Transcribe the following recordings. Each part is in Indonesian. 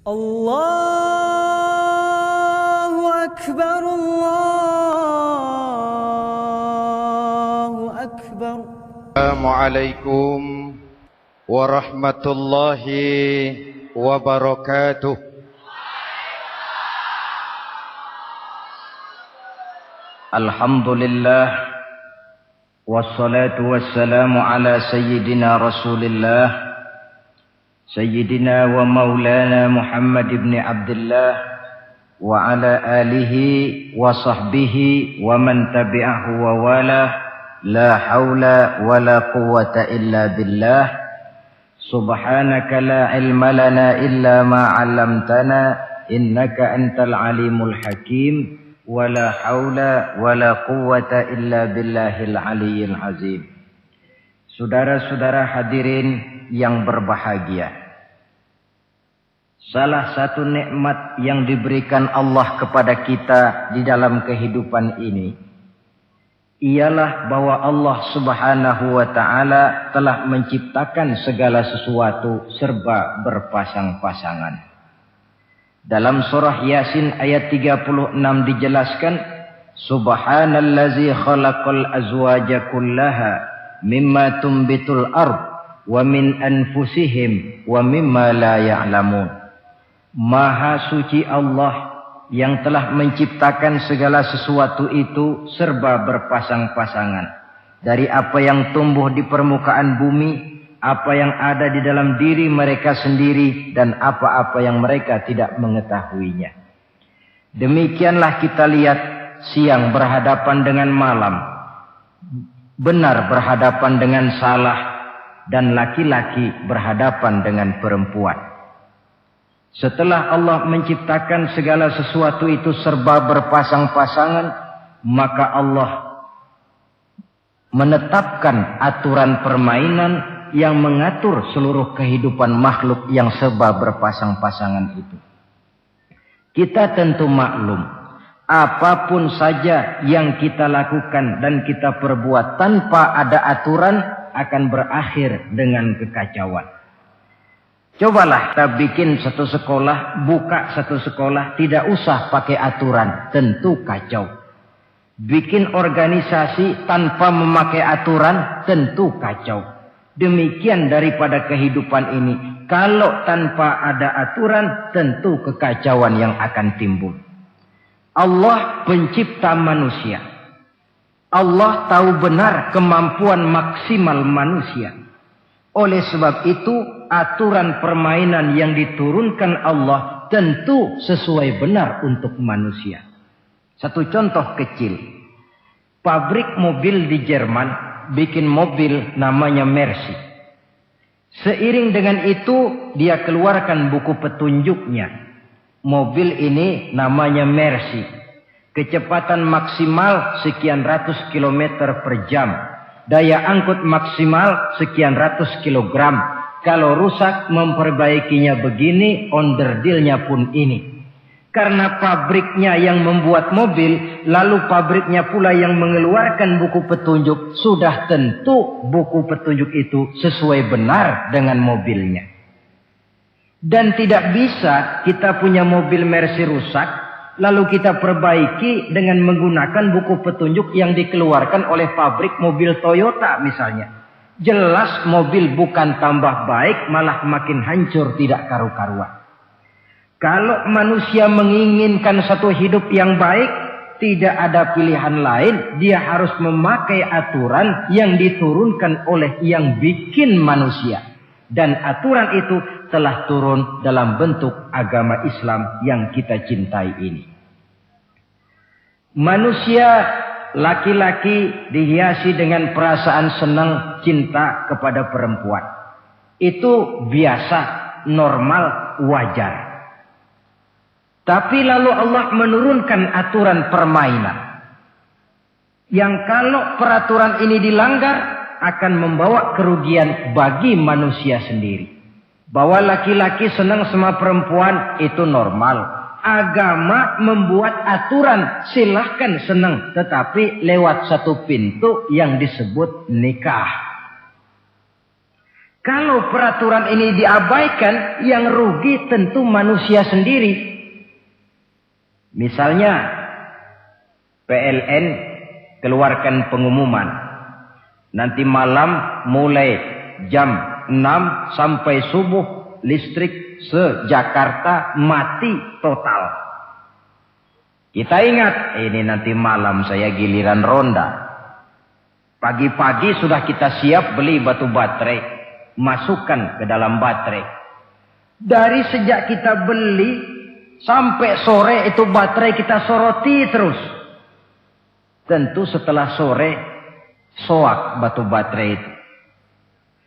Allahu Akbar, Allahu Akbar. Assalamualaikum warahmatullahi wabarakatuh. Alhamdulillah, wassalatu wassalamu ala sayyidina Rasulillah, sayyidina wa maulana Muhammad ibn Abdullah, wa ala alihi wa sahbihi wa man tabi'ahu wa walah. La hawla wa la quwwata illa billah. Subhanaka la ilma lana illa ma 'allamtana, innaka antal alimul hakim. Wala haula wala quwwata illa billahil aliyyil azim. Saudara-saudara hadirin yang berbahagia, salah satu nikmat yang diberikan Allah kepada kita di dalam kehidupan ini ialah bahwa Allah Subhanahu wa taala telah menciptakan segala sesuatu serba berpasang-pasangan. Dalam surah Yasin ayat 36 dijelaskan, Subhanallazi khalaqal azwaja kullaha mimma tumbitul ard wa min anfusihim wa mimma la ya'lamun. Maha suci Allah yang telah menciptakan segala sesuatu itu serba berpasang-pasangan. Dari apa yang tumbuh di permukaan bumi, apa yang ada di dalam diri mereka sendiri, dan apa-apa yang mereka tidak mengetahuinya. Demikianlah kita lihat siang berhadapan dengan malam, benar berhadapan dengan salah, dan laki-laki berhadapan dengan perempuan. Setelah Allah menciptakan segala sesuatu itu serba berpasang-pasangan, maka Allah menetapkan aturan permainan yang mengatur seluruh kehidupan makhluk yang serba berpasang-pasangan itu. Kita tentu maklum, apapun saja yang kita lakukan dan kita perbuat tanpa ada aturan akan berakhir dengan kekacauan. Cobalah kita bikin satu sekolah, buka satu sekolah, tidak usah pakai aturan, tentu kacau. Bikin organisasi tanpa memakai aturan, tentu kacau. Demikian daripada kehidupan ini. Kalau tanpa ada aturan, tentu kekacauan yang akan timbul. Allah pencipta manusia. Allah tahu benar kemampuan maksimal manusia. Oleh sebab itu, aturan permainan yang diturunkan Allah tentu sesuai benar untuk manusia. Satu contoh kecil. Pabrik mobil di Jerman bikin mobil namanya Mercy. Seiring dengan itu dia keluarkan buku petunjuknya. Mobil ini namanya Mercy. Kecepatan maksimal sekian ratus kilometer per jam. Daya angkut maksimal sekian ratus kilogram. Kalau rusak memperbaikinya begini, onderdilnya pun ini. Karena pabriknya yang membuat mobil, lalu pabriknya pula yang mengeluarkan buku petunjuk, sudah tentu buku petunjuk itu sesuai benar dengan mobilnya. Dan tidak bisa kita punya mobil Mercy rusak, lalu kita perbaiki dengan menggunakan buku petunjuk yang dikeluarkan oleh pabrik mobil Toyota misalnya. Jelas mobil bukan tambah baik, malah makin hancur tidak karu-karuan. Kalau manusia menginginkan satu hidup yang baik, tidak ada pilihan lain. Dia harus memakai aturan yang diturunkan oleh yang bikin manusia. Dan aturan itu telah turun dalam bentuk agama Islam yang kita cintai ini. Manusia laki-laki dihiasi dengan perasaan senang cinta kepada perempuan. Itu biasa, normal, wajar. Tapi lalu Allah menurunkan aturan permainan. Yang kalau peraturan ini dilanggar akan membawa kerugian bagi manusia sendiri. Bahwa laki-laki senang sama perempuan itu normal. Agama membuat aturan silahkan senang. Tetapi lewat satu pintu yang disebut nikah. Kalau peraturan ini diabaikan, yang rugi tentu manusia sendiri. Misalnya, PLN keluarkan pengumuman. Nanti malam mulai jam 6 sampai subuh listrik se-Jakarta mati total. Kita ingat, ini nanti malam saya giliran ronda. Pagi-pagi sudah kita siap beli batu baterai. Masukkan ke dalam baterai. Dari sejak kita beli sampai sore itu baterai kita soroti terus. Tentu setelah sore soak batu baterai itu.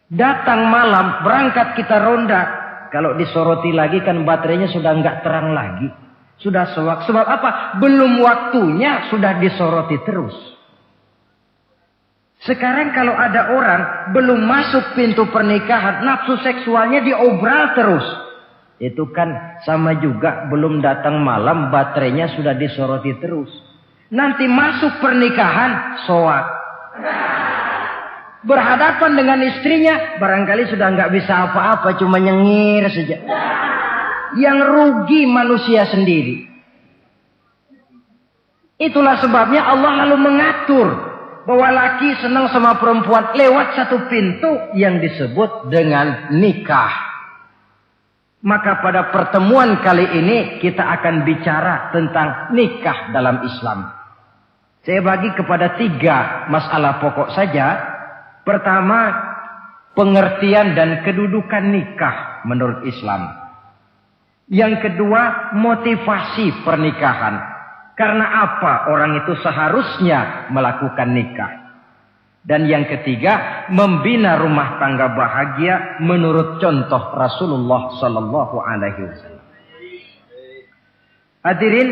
Datang malam berangkat kita ronda. Kalau disoroti lagi kan baterainya sudah enggak terang lagi. Sudah soak. Sebab apa? Belum waktunya sudah disoroti terus. Sekarang kalau ada orang belum masuk pintu pernikahan, nafsu seksualnya diobral terus. Itu kan sama juga belum datang malam, baterainya sudah disoroti terus. Nanti masuk pernikahan, soak. Berhadapan dengan istrinya, barangkali sudah nggak bisa apa-apa, cuma nyengir saja. Yang rugi manusia sendiri. Itulah sebabnya Allah lalu mengatur bahwa laki senang sama perempuan lewat satu pintu yang disebut dengan nikah. Maka pada pertemuan kali ini kita akan bicara tentang nikah dalam Islam. Saya bagi kepada 3 masalah pokok saja. Pertama, pengertian dan kedudukan nikah menurut Islam. Yang kedua, motivasi pernikahan. Karena apa orang itu seharusnya melakukan nikah. Dan yang ketiga, membina rumah tangga bahagia menurut contoh Rasulullah sallallahu alaihi wasallam. Hadirin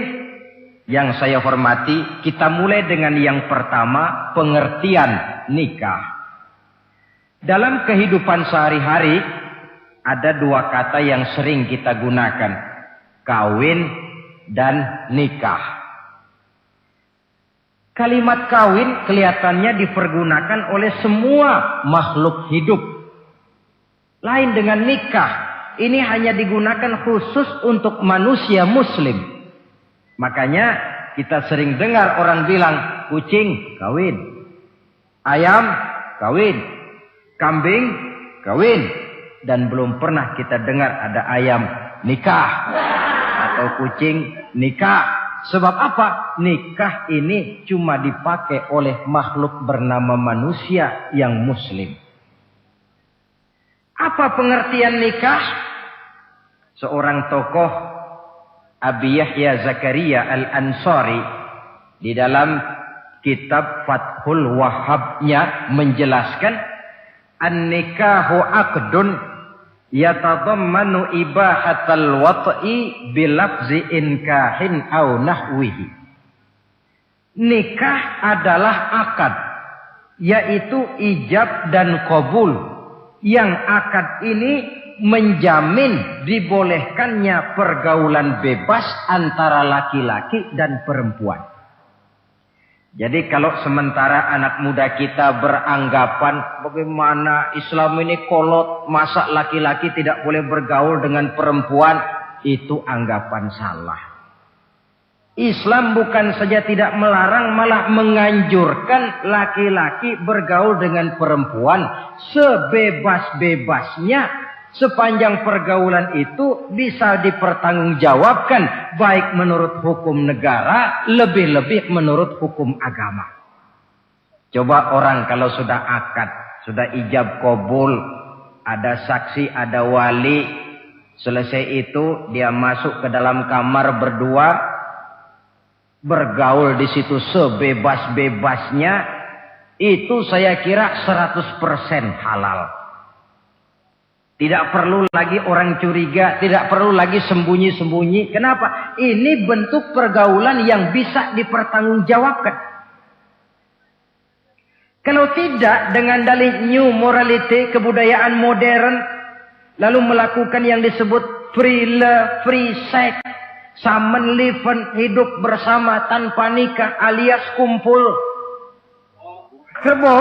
yang saya hormati, kita mulai dengan yang pertama, pengertian nikah. Dalam kehidupan sehari-hari ada 2 kata yang sering kita gunakan, kawin dan nikah. Kalimat kawin kelihatannya dipergunakan oleh semua makhluk hidup. Lain dengan nikah. Ini hanya digunakan khusus untuk manusia muslim. Makanya kita sering dengar orang bilang, kucing kawin, ayam kawin, kambing kawin. Dan belum pernah kita dengar ada ayam nikah atau kucing nikah. Sebab apa? Nikah ini cuma dipakai oleh makhluk bernama manusia yang muslim. Apa pengertian nikah? Seorang tokoh, Abi Yahya Zakaria Al-Ansari, di dalam kitab Fathul Wahhabnya menjelaskan, an-nikahu aqdun yatadammanu ibahatal wat'i bilafzi inkahin au nahwihi. Nikah adalah akad, yaitu ijab dan qabul. Yang akad ini menjamin dibolehkannya pergaulan bebas antara laki-laki dan perempuan. Jadi kalau sementara anak muda kita beranggapan bagaimana Islam ini kolot, masa laki-laki tidak boleh bergaul dengan perempuan, itu anggapan salah. Islam bukan saja tidak melarang, malah menganjurkan laki-laki bergaul dengan perempuan sebebas-bebasnya. Sepanjang pergaulan itu bisa dipertanggungjawabkan baik menurut hukum negara, lebih-lebih menurut hukum agama. Coba orang kalau sudah akad, sudah ijab qabul, ada saksi, ada wali, selesai itu dia masuk ke dalam kamar berdua, bergaul di situ sebebas-bebasnya, itu saya kira 100% halal. Tidak perlu lagi orang curiga, tidak perlu lagi sembunyi-sembunyi. Kenapa? Ini bentuk pergaulan yang bisa dipertanggungjawabkan. Kalau tidak, dengan dalih new morality, kebudayaan modern, lalu melakukan yang disebut free love, free sex, samen liven, hidup bersama tanpa nikah alias kumpul. Kebo.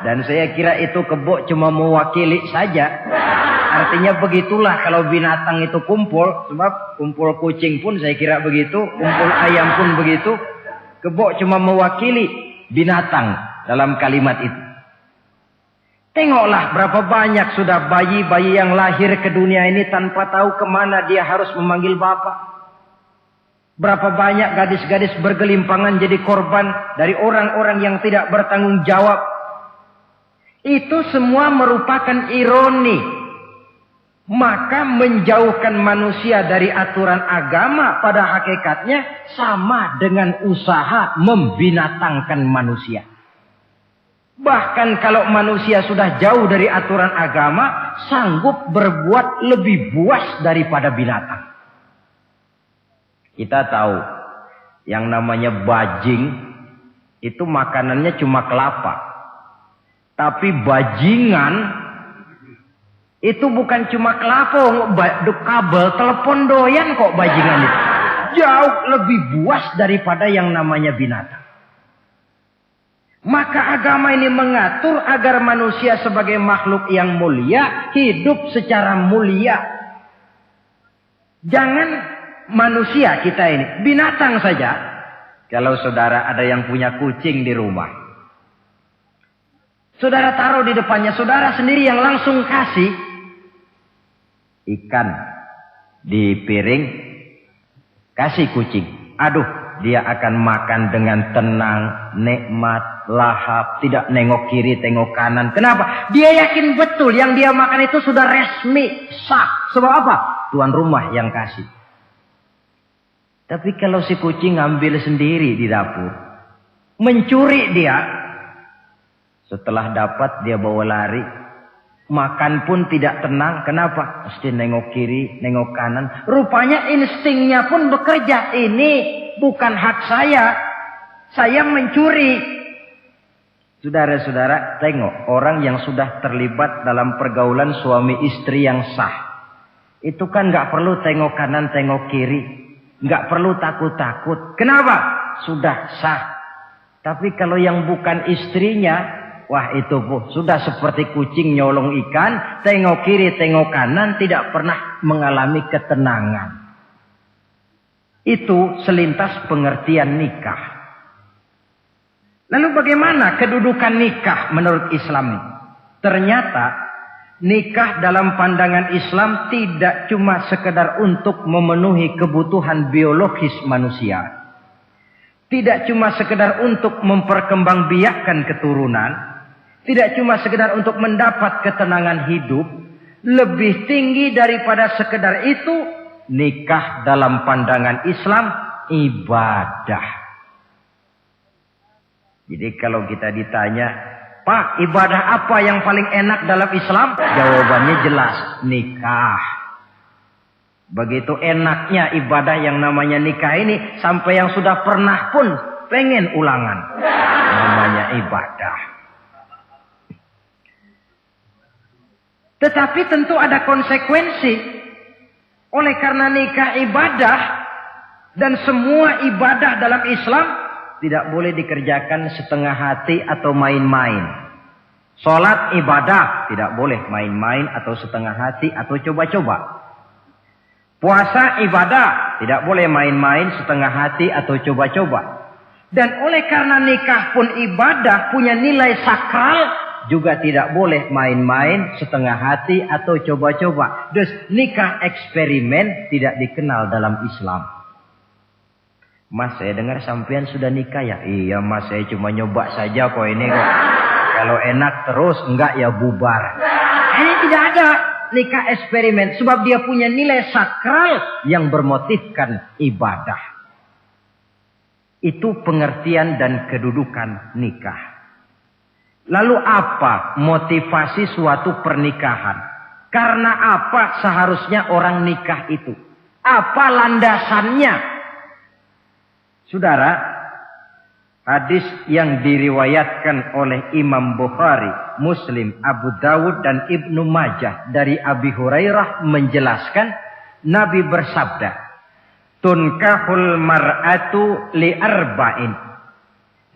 Dan saya kira itu kebo cuma mewakili saja. Artinya begitulah kalau binatang itu kumpul. Sebab kumpul kucing pun saya kira begitu. Kumpul ayam pun begitu. Kebo cuma mewakili binatang dalam kalimat itu. Tengoklah berapa banyak sudah bayi-bayi yang lahir ke dunia ini tanpa tahu kemana dia harus memanggil bapak. Berapa banyak gadis-gadis bergelimpangan jadi korban dari orang-orang yang tidak bertanggung jawab. Itu semua merupakan ironi. Maka menjauhkan manusia dari aturan agama pada hakikatnya sama dengan usaha membinatangkan manusia. Bahkan kalau manusia sudah jauh dari aturan agama, sanggup berbuat lebih buas daripada binatang. Kita tahu yang namanya bajing itu makanannya cuma kelapa. Tapi bajingan itu bukan cuma kelapa, kabel telepon doyan kok bajingan itu. Jauh lebih buas daripada yang namanya binatang. Maka agama ini mengatur agar manusia sebagai makhluk yang mulia hidup secara mulia. Jangan manusia kita ini, binatang saja. Kalau saudara ada yang punya kucing di rumah, saudara taruh di depannya, saudara sendiri yang langsung kasih ikan di piring, kasih kucing. Aduh, dia akan makan dengan tenang, nikmat, lahap, tidak nengok kiri, tengok kanan. Kenapa? Dia yakin betul yang dia makan itu sudah resmi, sah. Sebab apa? Tuan rumah yang kasih. Tapi kalau si kucing ngambil sendiri di dapur, mencuri dia, setelah dapat dia bawa lari, makan pun tidak tenang. Kenapa? Mesti nengok kiri, nengok kanan. Rupanya instingnya pun bekerja. Ini bukan hak saya mencuri. Saudara-saudara, tengok orang yang sudah terlibat dalam pergaulan suami istri yang sah. Itu kan gak perlu tengok kanan, tengok kiri. Nggak perlu takut-takut. Kenapa? Sudah sah. Tapi kalau yang bukan istrinya, wah itu bu, sudah seperti kucing nyolong ikan, tengok kiri, tengok kanan, tidak pernah mengalami ketenangan. Itu selintas pengertian nikah. Lalu bagaimana kedudukan nikah menurut Islam? Ternyata nikah dalam pandangan Islam tidak cuma sekedar untuk memenuhi kebutuhan biologis manusia. Tidak cuma sekedar untuk memperkembangbiakkan keturunan. Tidak cuma sekedar untuk mendapat ketenangan hidup. Lebih tinggi daripada sekedar itu, nikah dalam pandangan Islam ibadah. Jadi kalau kita ditanya, Pak, ibadah apa yang paling enak dalam Islam? Jawabannya jelas, nikah. Begitu enaknya ibadah yang namanya nikah ini, sampai yang sudah pernah pun pengen ulangan. Namanya ibadah. Tetapi tentu ada konsekuensi. Oleh karena nikah ibadah, dan semua ibadah dalam Islam tidak boleh dikerjakan setengah hati atau main-main. Sholat ibadah tidak boleh main-main atau setengah hati atau coba-coba. Puasa ibadah tidak boleh main-main, setengah hati atau coba-coba. Dan oleh karena nikah pun ibadah, punya nilai sakral, juga tidak boleh main-main, setengah hati atau coba-coba. Dus nikah eksperimen tidak dikenal dalam Islam. Mas, saya dengar sampean sudah nikah ya? Iya mas, saya cuma nyoba saja kok ini kok. Kalau enak terus, enggak ya bubar. Ini tidak ada nikah eksperimen. Sebab dia punya nilai sakral yang bermotifkan ibadah. Itu pengertian dan kedudukan nikah. Lalu apa motivasi suatu pernikahan? Karena apa seharusnya orang nikah itu? Apa landasannya? Saudara, hadis yang diriwayatkan oleh Imam Bukhari, Muslim, Abu Dawud dan Ibnu Majah dari Abi Hurairah menjelaskan, Nabi bersabda, "Tunkahul mar'atu li arba'in."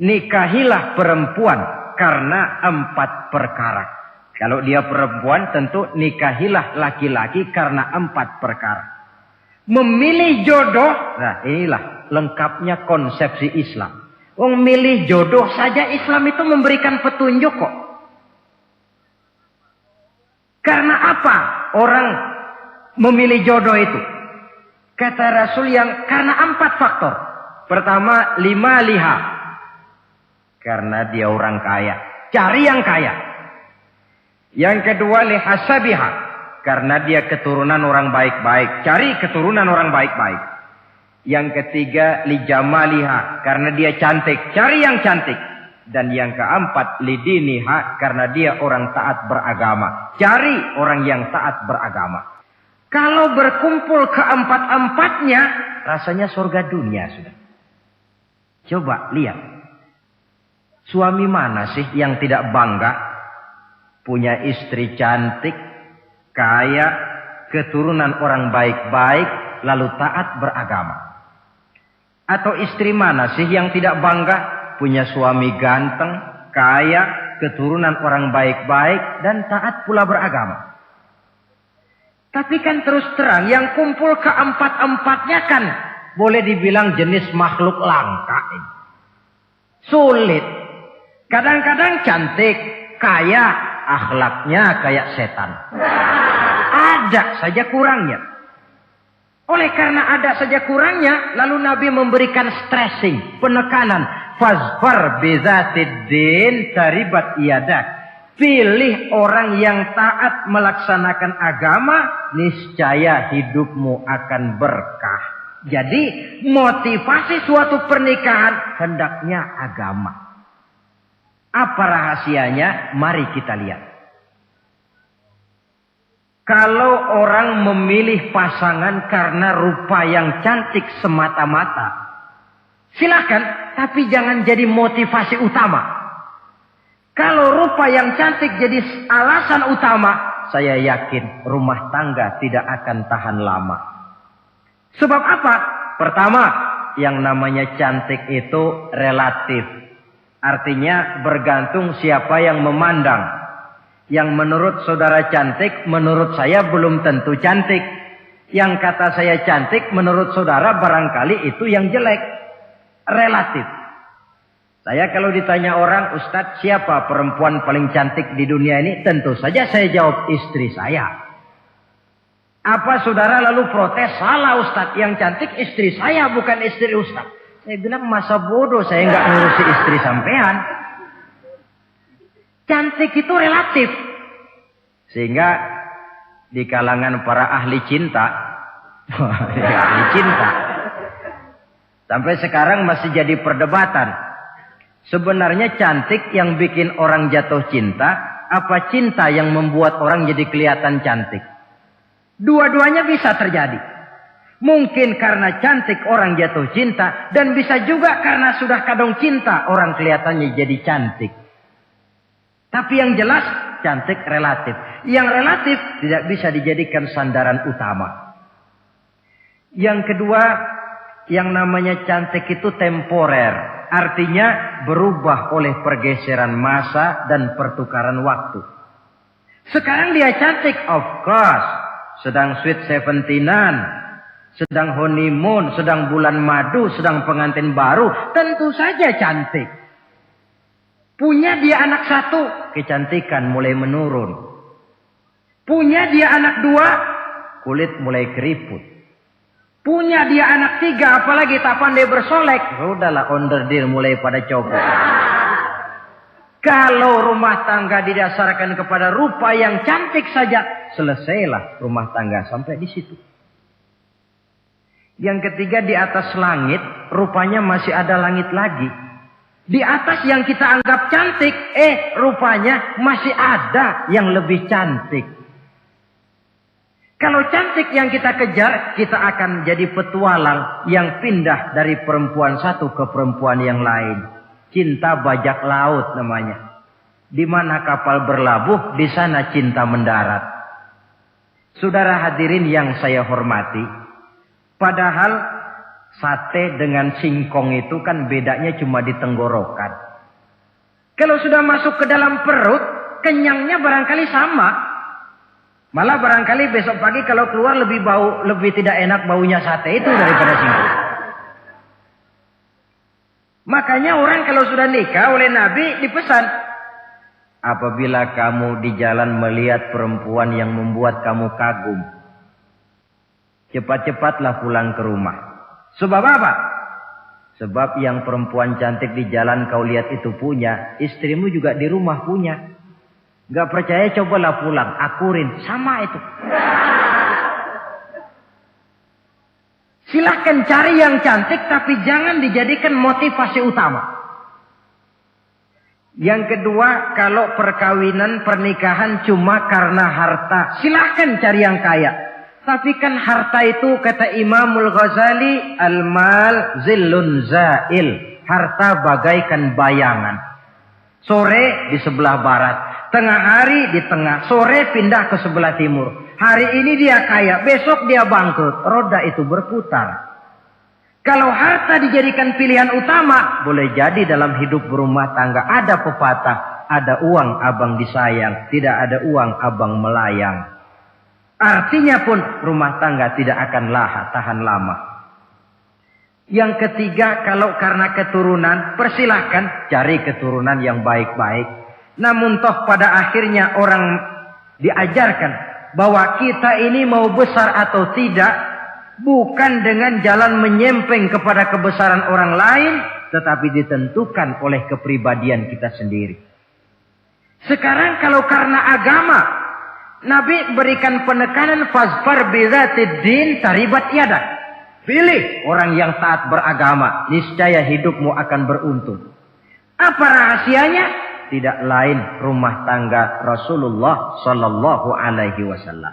Nikahilah perempuan karena 4 perkara. Kalau dia perempuan tentu nikahilah laki-laki karena 4 perkara. Memilih jodoh, nah inilah lengkapnya konsepsi Islam. Memilih jodoh saja Islam itu memberikan petunjuk kok. Karena apa orang memilih jodoh itu? Kata Rasul karena 4 faktor. Pertama, 5 liha. Karena dia orang kaya. Cari yang kaya. Yang kedua, lihasabiha. Karena dia keturunan orang baik-baik. Cari keturunan orang baik-baik. Yang ketiga, lijamaliha. Karena dia cantik. Cari yang cantik. Dan yang keempat, lidiniha. Karena dia orang taat beragama. Cari orang yang taat beragama. Kalau berkumpul keempat-empatnya, rasanya surga dunia sudah. Coba lihat. Suami mana sih yang tidak bangga punya istri cantik, kaya, keturunan orang baik-baik, lalu taat beragama? Atau istri mana sih yang tidak bangga punya suami ganteng, kaya, keturunan orang baik-baik, dan taat pula beragama? Tapi kan terus terang yang kumpul keempat-empatnya kan boleh dibilang jenis makhluk langka ini. Sulit. Kadang-kadang cantik, kaya, akhlaknya kayak setan. Ada saja kurangnya. Oleh karena ada saja kurangnya, lalu Nabi memberikan stressing, penekanan. Fazfar bizatiddin taribat iyadak. Pilih orang yang taat melaksanakan agama, niscaya hidupmu akan berkah. Jadi motivasi suatu pernikahan hendaknya agama. Apa rahasianya? Mari kita lihat. Kalau orang memilih pasangan karena rupa yang cantik semata-mata, silakan, tapi jangan jadi motivasi utama. Kalau rupa yang cantik jadi alasan utama, saya yakin rumah tangga tidak akan tahan lama. Sebab apa? Pertama, yang namanya cantik itu relatif. Artinya bergantung siapa yang memandang. Yang menurut saudara cantik, menurut saya belum tentu cantik. Yang kata saya cantik, menurut saudara barangkali itu yang jelek. Relatif. Saya kalau ditanya orang, Ustadz siapa perempuan paling cantik di dunia ini? Tentu saja saya jawab istri saya. Apa saudara lalu protes? Salah Ustadz, yang cantik istri saya bukan istri Ustadz. Saya bilang masa bodoh saya nggak ngurusi istri sampean. Cantik itu relatif. Sehingga di kalangan para ahli cinta, ahli cinta, sampai sekarang masih jadi perdebatan. Sebenarnya cantik yang bikin orang jatuh cinta, apa cinta yang membuat orang jadi kelihatan cantik? Dua-duanya bisa terjadi. Mungkin karena cantik orang jatuh cinta, dan bisa juga karena sudah kadung cinta orang kelihatannya jadi cantik. Tapi yang jelas cantik relatif. Yang relatif tidak bisa dijadikan sandaran utama. Yang kedua, yang namanya cantik itu temporer. Artinya berubah oleh pergeseran masa dan pertukaran waktu. Sekarang dia cantik, of course. Sedang sweet 17-an. Sedang honeymoon, sedang bulan madu, sedang pengantin baru. Tentu saja cantik. Punya dia anak 1, kecantikan mulai menurun. Punya dia anak 2, kulit mulai keriput. Punya dia anak 3, apalagi tak pandai bersolek. Sudahlah onderdir mulai pada copot. Kalau rumah tangga didasarkan kepada rupa yang cantik saja, selesailah rumah tangga sampai di situ. Yang ketiga, di atas langit, rupanya masih ada langit lagi. Di atas yang kita anggap cantik, rupanya masih ada yang lebih cantik. Kalau cantik yang kita kejar, kita akan jadi petualang yang pindah dari perempuan satu ke perempuan yang lain. Cinta bajak laut namanya. Di mana kapal berlabuh, di sana cinta mendarat. Saudara hadirin yang saya hormati, padahal sate dengan singkong itu kan bedanya cuma di tenggorokan. Kalau sudah masuk ke dalam perut, kenyangnya barangkali sama. Malah barangkali besok pagi kalau keluar lebih tidak enak baunya sate itu daripada singkong. Makanya orang kalau sudah nikah oleh Nabi dipesan, apabila kamu di jalan melihat perempuan yang membuat kamu kagum, cepat-cepatlah pulang ke rumah. Sebab apa? Sebab yang perempuan cantik di jalan kau lihat itu punya, istrimu juga di rumah punya. Gak percaya cobalah pulang, akurin, sama itu. Silahkan cari yang cantik tapi jangan dijadikan motivasi utama. Yang kedua, kalau perkawinan, pernikahan cuma karena harta, silahkan cari yang kaya. Tapi kan harta itu kata Imamul Ghazali, al-mal zillun zail. Harta bagaikan bayangan. Sore di sebelah barat, tengah hari di tengah, sore pindah ke sebelah timur. Hari ini dia kaya, besok dia bangkrut. Roda itu berputar. Kalau harta dijadikan pilihan utama, boleh jadi dalam hidup berumah tangga ada pepatah, ada uang abang disayang, tidak ada uang abang melayang. Artinya pun rumah tangga tidak akan tahan lama. Yang ketiga, kalau karena keturunan, persilahkan cari keturunan yang baik-baik. Namun toh pada akhirnya orang diajarkan bahwa kita ini mau besar atau tidak, bukan dengan jalan menyempeng kepada kebesaran orang lain, tetapi ditentukan oleh kepribadian kita sendiri. Sekarang kalau karena agama, Nabi berikan penekanan fazfar bizatid din taribat yadak. Pilih orang yang taat beragama, niscaya hidupmu akan beruntung. Apa rahasianya? Tidak lain rumah tangga Rasulullah Sallallahu Alaihi Wasallam.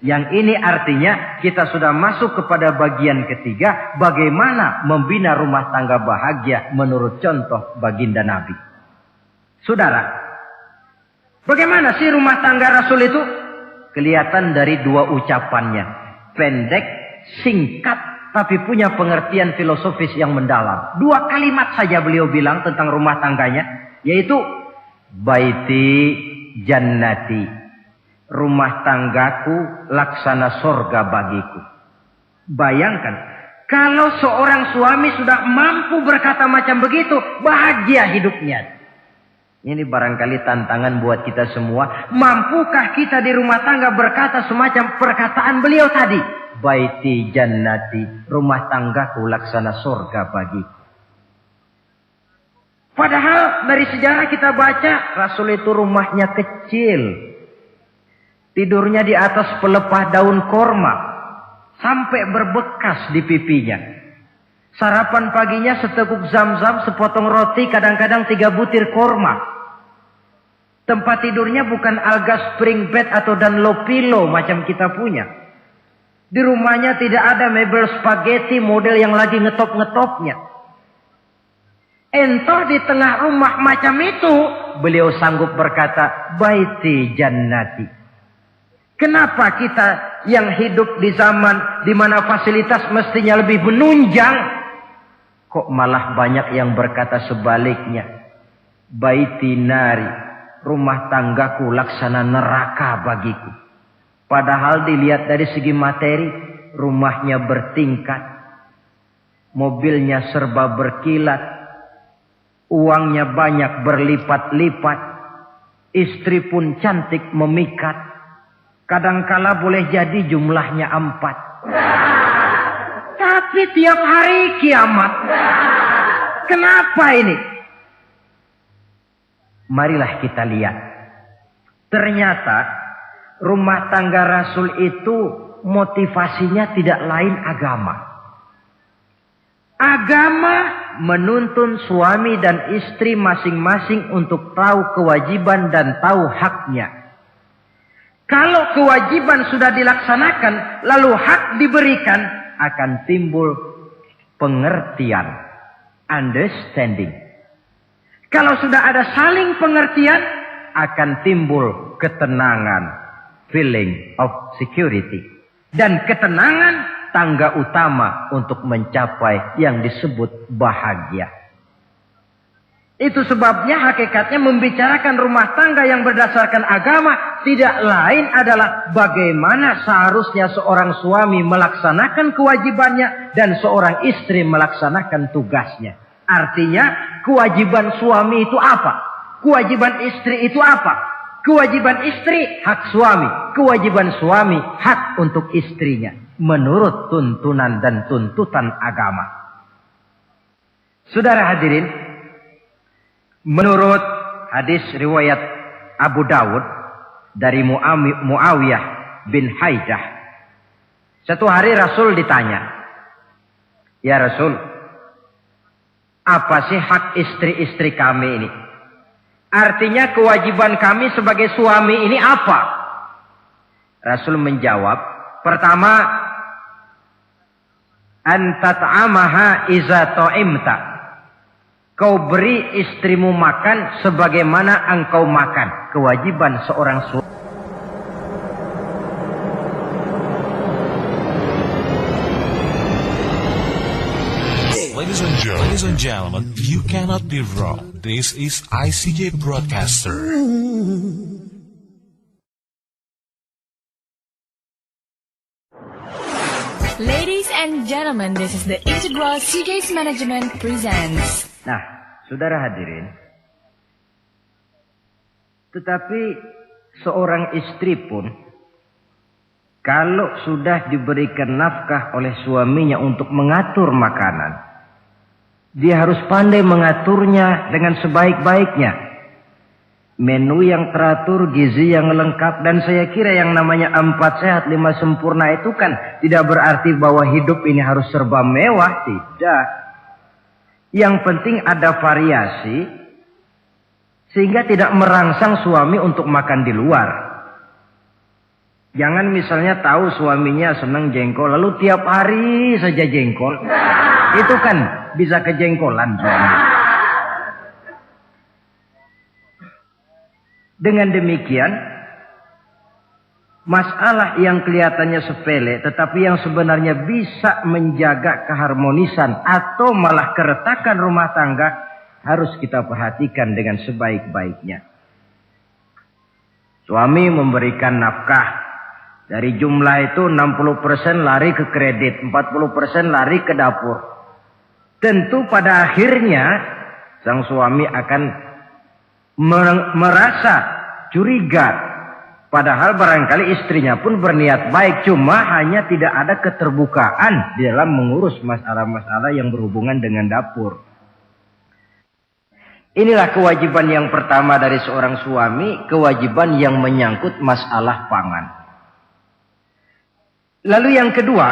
Yang ini artinya kita sudah masuk kepada bagian ketiga, bagaimana membina rumah tangga bahagia menurut contoh baginda Nabi. Saudara, bagaimana sih rumah tangga Rasul itu? Kelihatan dari dua ucapannya. Pendek, singkat, tapi punya pengertian filosofis yang mendalam. Dua kalimat saja beliau bilang tentang rumah tangganya, yaitu baiti jannati, rumah tanggaku laksana sorga bagiku. Bayangkan, kalau seorang suami sudah mampu berkata macam begitu, bahagia hidupnya. Ini barangkali tantangan buat kita semua. Mampukah kita di rumah tangga berkata semacam perkataan beliau tadi? Baiti jannati, rumah tanggaku laksana sorga bagiku. Padahal dari sejarah kita baca, Rasul itu rumahnya kecil. Tidurnya di atas pelepah daun korma. Sampai berbekas di pipinya. Sarapan paginya seteguk zam-zam, sepotong roti, kadang-kadang 3 butir korma. Tempat tidurnya bukan alga spring bed atau Dunlop pillow macam kita punya. Di rumahnya tidak ada mebel spaghetti model yang lagi ngetop-ngetopnya. Entah di tengah rumah macam itu, beliau sanggup berkata, baiti jannati. Kenapa kita yang hidup di zaman di mana fasilitas mestinya lebih menunjang, kok malah banyak yang berkata sebaliknya? Baiti nari, rumah tanggaku laksana neraka bagiku. Padahal dilihat dari segi materi, rumahnya bertingkat, mobilnya serba berkilat, uangnya banyak berlipat-lipat, istri pun cantik memikat, kadangkala boleh jadi jumlahnya 4. Tapi tiap hari kiamat. Kenapa ini? Marilah kita lihat. Ternyata rumah tangga Rasul itu motivasinya tidak lain agama. Agama menuntun suami dan istri masing-masing untuk tahu kewajiban dan tahu haknya. Kalau kewajiban sudah dilaksanakan, lalu hak diberikan, akan timbul pengertian, understanding. Kalau sudah ada saling pengertian, akan timbul ketenangan, feeling of security. Dan ketenangan tangga utama untuk mencapai yang disebut bahagia. Itu sebabnya hakikatnya membicarakan rumah tangga yang berdasarkan agama tidak lain adalah bagaimana seharusnya seorang suami melaksanakan kewajibannya dan seorang istri melaksanakan tugasnya. Artinya kewajiban suami itu apa? Kewajiban istri itu apa? Kewajiban istri hak suami, kewajiban suami hak untuk istrinya menurut tuntunan dan tuntutan agama. Saudara hadirin, menurut hadis riwayat Abu Dawud dari Muawiyah bin Haidah, satu hari Rasul ditanya, "Ya Rasul, apa sih hak istri-istri kami ini? Artinya kewajiban kami sebagai suami ini apa?" Rasul menjawab, pertama, "Antat'amaha iza ta'imta." Kau beri istrimu makan sebagaimana engkau makan. Kewajiban seorang suami. Ladies and gentlemen, you cannot be wrong. This is ICJ Broadcaster. Ladies and gentlemen, this is the Integral CJ's Management presents. Nah, saudara hadirin, tetapi seorang istri pun kalau sudah diberikan nafkah oleh suaminya untuk mengatur makanan, dia harus pandai mengaturnya dengan sebaik-baiknya. Menu yang teratur, gizi yang lengkap, dan saya kira yang namanya 4 sehat 5 sempurna itu kan tidak berarti bahwa hidup ini harus serba mewah, tidak. Yang penting ada variasi sehingga tidak merangsang suami untuk makan di luar. Jangan misalnya tahu suaminya senang jengkol lalu tiap hari saja jengkol. Itu kan bisa kejengkolan suami. Dengan demikian, masalah yang kelihatannya sepele tetapi yang sebenarnya bisa menjaga keharmonisan atau malah keretakan rumah tangga harus kita perhatikan dengan sebaik-baiknya. Suami memberikan nafkah, dari jumlah itu 60% lari ke kredit, 40% lari ke dapur. Tentu pada akhirnya sang suami akan merasa curiga. Padahal barangkali istrinya pun berniat baik, cuma hanya tidak ada keterbukaan di dalam mengurus masalah-masalah yang berhubungan dengan dapur. Inilah kewajiban yang pertama dari seorang suami, kewajiban yang menyangkut masalah pangan. Lalu yang kedua,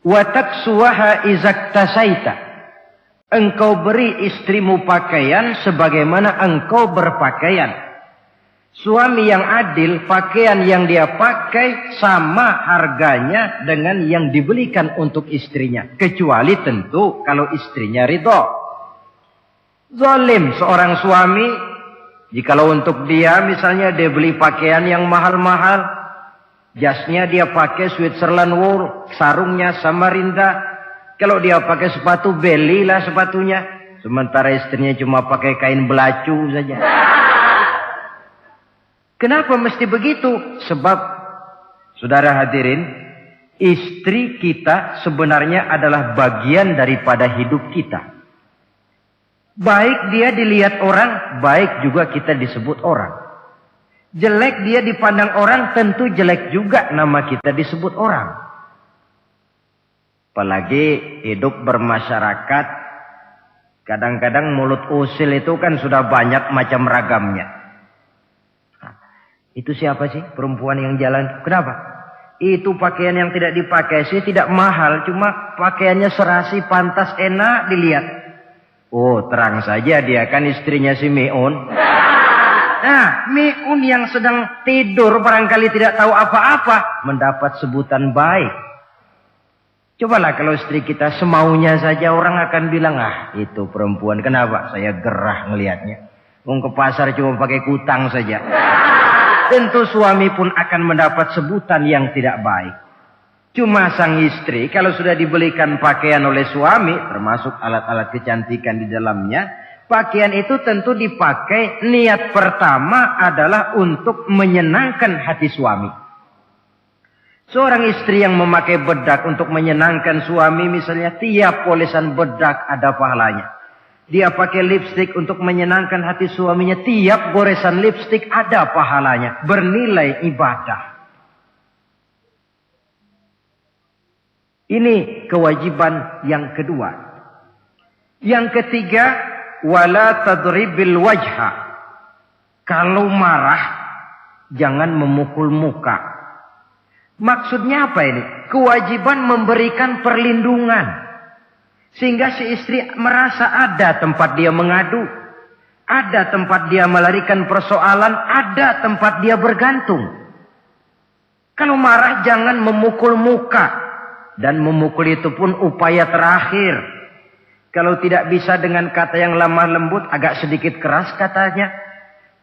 wa taksuwaha izaktasaita. Engkau beri istrimu pakaian sebagaimana engkau berpakaian. Suami yang adil, pakaian yang dia pakai sama harganya dengan yang dibelikan untuk istrinya. Kecuali tentu kalau istrinya ridho. Zalim seorang suami, jikalau untuk dia misalnya dia beli pakaian yang mahal-mahal, jasnya dia pakai Switzerland wool, sarungnya Samarinda. Kalau dia pakai sepatu, belilah sepatunya. Sementara istrinya cuma pakai kain belacu saja. Kenapa mesti begitu? Sebab, saudara hadirin, istri kita sebenarnya adalah bagian daripada hidup kita. Baik dia dilihat orang, baik juga kita disebut orang. Jelek dia dipandang orang, tentu jelek juga nama kita disebut orang. Apalagi hidup bermasyarakat, kadang-kadang mulut usil itu kan sudah banyak macam ragamnya. Nah, itu siapa sih perempuan yang jalan? Kenapa? Itu pakaian yang tidak dipakai sih tidak mahal, cuma pakaiannya serasi, pantas, enak dilihat. Oh, terang saja dia kan istrinya si Miun. Nah, Miun yang sedang tidur barangkali tidak tahu apa-apa mendapat sebutan baik. Cobalah kalau istri kita semaunya saja, orang akan bilang, ah itu perempuan, kenapa? Saya gerah ngelihatnya. Mau ke pasar cuma pakai kutang saja. Tentu suami pun akan mendapat sebutan yang tidak baik. Cuma sang istri kalau sudah dibelikan pakaian oleh suami, termasuk alat-alat kecantikan di dalamnya, Pakaian itu tentu dipakai, niat pertama adalah untuk menyenangkan hati suami. Seorang istri yang memakai bedak untuk menyenangkan suami, misalnya tiap polesan bedak ada pahalanya. Dia pakai lipstik untuk menyenangkan hati suaminya, tiap goresan lipstik ada pahalanya, bernilai ibadah. Ini kewajiban yang kedua. Yang ketiga, wala tadribil wajha. Kalau marah, jangan memukul muka. Maksudnya apa ini? Kewajiban memberikan perlindungan. Sehingga si istri merasa ada tempat dia mengadu. Ada tempat dia melarikan persoalan. Ada tempat dia bergantung. Kalau marah jangan memukul muka. Dan memukul itu pun upaya terakhir. Kalau tidak bisa dengan kata yang lemah lembut, agak sedikit keras katanya.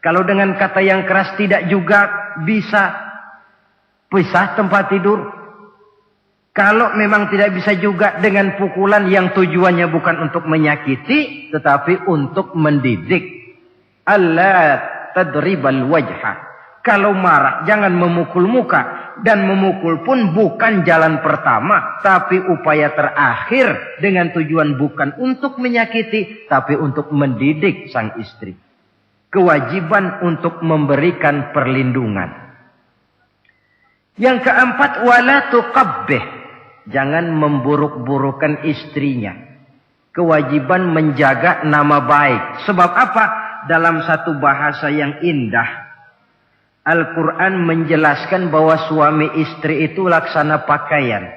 Kalau dengan kata yang keras tidak juga bisa pisah tempat tidur. Kalau memang tidak bisa juga dengan pukulan yang tujuannya bukan untuk menyakiti, tetapi untuk mendidik. Allah tadribal wajha. Kalau marah jangan memukul muka. Dan memukul pun bukan jalan pertama, tapi upaya terakhir dengan tujuan bukan untuk menyakiti, tapi untuk mendidik sang istri. Kewajiban untuk memberikan perlindungan. Yang keempat, wala tuqabbih. Jangan memburuk-burukan istrinya. Kewajiban menjaga nama baik. Sebab apa? Dalam satu bahasa yang indah, Al-Quran menjelaskan bahwa suami istri itu laksana pakaian.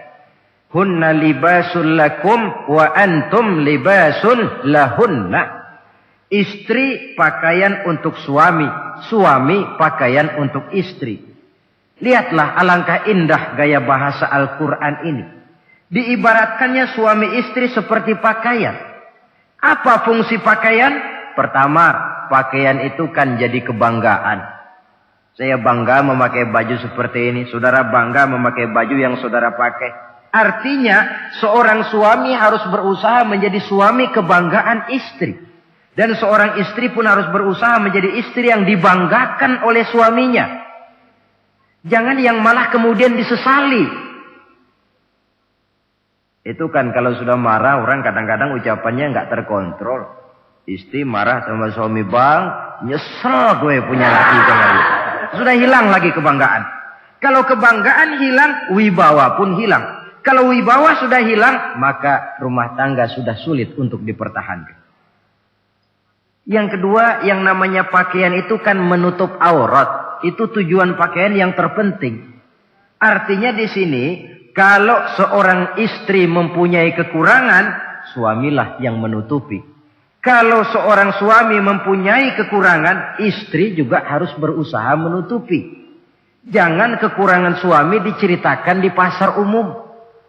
Hunna libasul lakum wa antum libasun lahunna. Istri pakaian untuk suami. Suami pakaian untuk istri. Lihatlah alangkah indah gaya bahasa Al-Quran ini. Diibaratkannya suami istri seperti pakaian. Apa fungsi pakaian? Pertama, pakaian itu kan jadi kebanggaan. Saya bangga memakai baju seperti ini. Saudara bangga memakai baju yang saudara pakai. Artinya seorang suami harus berusaha menjadi suami kebanggaan istri. Dan seorang istri pun harus berusaha menjadi istri yang dibanggakan oleh suaminya. Jangan yang malah kemudian disesali. Itu kan kalau sudah marah orang kadang-kadang ucapannya nggak terkontrol. Istri marah sama suami, bang, nyesel gue punya laki kayak gitu. Sudah hilang lagi kebanggaan. Kalau kebanggaan hilang, wibawa pun hilang. Kalau wibawa sudah hilang, maka rumah tangga sudah sulit untuk dipertahankan. Yang kedua, yang namanya pakaian itu kan menutup aurat. Itu tujuan pakaian yang terpenting. Artinya di sini, kalau seorang istri mempunyai kekurangan, suamilah yang menutupi. Kalau seorang suami mempunyai kekurangan, istri juga harus berusaha menutupi. Jangan kekurangan suami diceritakan di pasar umum.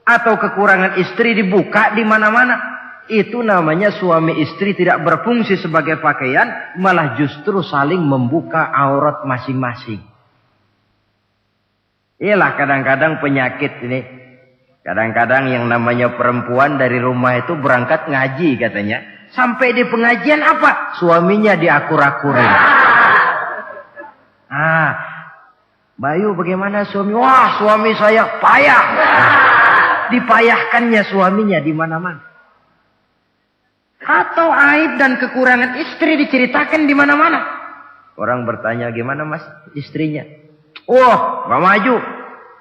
Atau kekurangan istri dibuka di mana-mana. Itu namanya suami istri tidak berfungsi sebagai pakaian, malah justru saling membuka aurat masing-masing. Iyalah kadang-kadang penyakit ini. Kadang-kadang yang namanya perempuan dari rumah itu berangkat ngaji katanya. Sampai di pengajian apa? Suaminya diakur-akurin. Bayu bagaimana suami? Wah, suami saya payah. Dipayahkannya suaminya di mana-mana. Atau aib dan kekurangan istri diceritakan di mana-mana. Orang bertanya, gimana mas istrinya? Wah, gak maju.